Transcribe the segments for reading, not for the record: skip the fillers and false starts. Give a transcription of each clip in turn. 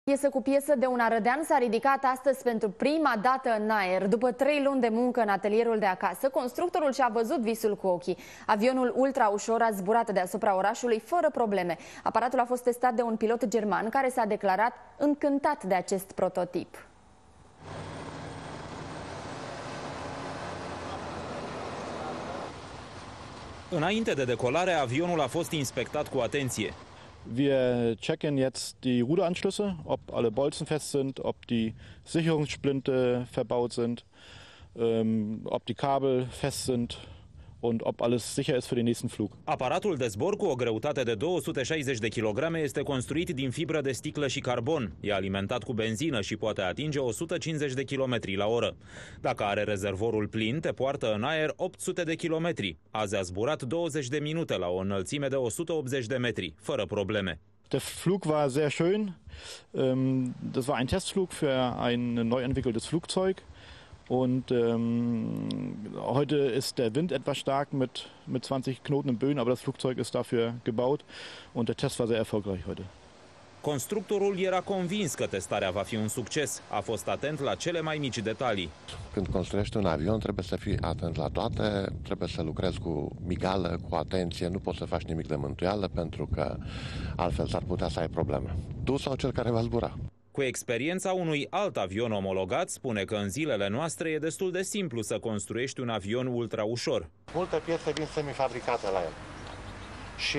Piesă cu piesă de un arădean s-a ridicat astăzi pentru prima dată în aer. După 3 luni de muncă în atelierul de acasă, constructorul și-a văzut visul cu ochii. Avionul ultra-ușor a zburat deasupra orașului fără probleme. Aparatul a fost testat de un pilot german care s-a declarat încântat de acest prototip. Înainte de decolare, avionul a fost inspectat cu atenție. Wir checken jetzt die Ruderanschlüsse, ob alle Bolzen fest sind, ob die Sicherungssplinte verbaut sind, ob die Kabel fest sind und ob alles sicher ist für den nächsten Flug. Aparatul de zbor cu o greutate de 260 de kilograme este construit din fibră de sticlă și carbon. E alimentat cu benzină și poate atinge 150 de km la oră. Dacă are rezervorul plin, te poartă în aer 800 de kilometri. Azi a zburat 20 de minute la o înălțime de 180 de metri, fără probleme. Der Flug war sehr schön. Das war ein Testflug für ein neu entwickeltes Flugzeug. Und heute ist der Wind etwas stark mit 20 Knoten in Böen, aber das Flugzeug ist dafür gebaut und der Test war sehr erfolgreich heute. Constructorul era convins că testarea va fi un succes. A fost atent la cele mai mici detalii. Când construiești un avion, trebuie să fii atent la toate, trebuie să lucrezi cu migală, cu atenție, nu poți să faci nimic de mântuială pentru că altfel s-ar putea să ai probleme. Tu sau cel care va zbura. Cu experiența unui alt avion omologat, spune că în zilele noastre e destul de simplu să construiești un avion ultra-ușor. Multe piese vin semifabricate la el și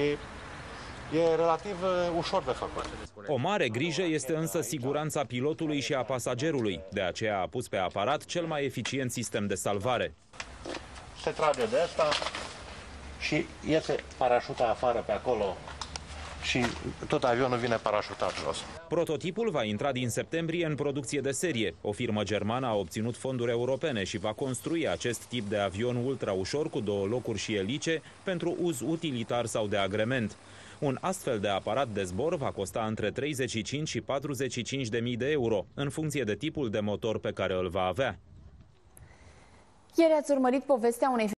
e relativ ușor de făcut. O mare grijă este însă siguranța pilotului și a pasagerului. De aceea a pus pe aparat cel mai eficient sistem de salvare. Se trage de asta și iese parașuta afară pe acolo. Și tot avionul vine parașutat jos. Prototipul va intra din septembrie în producție de serie. O firmă germană a obținut fonduri europene și va construi acest tip de avion ultra-ușor cu 2 locuri și elice pentru uz utilitar sau de agrement. Un astfel de aparat de zbor va costa între 35 și 45.000 de euro, în funcție de tipul de motor pe care îl va avea. Ieri ați urmărit povestea unei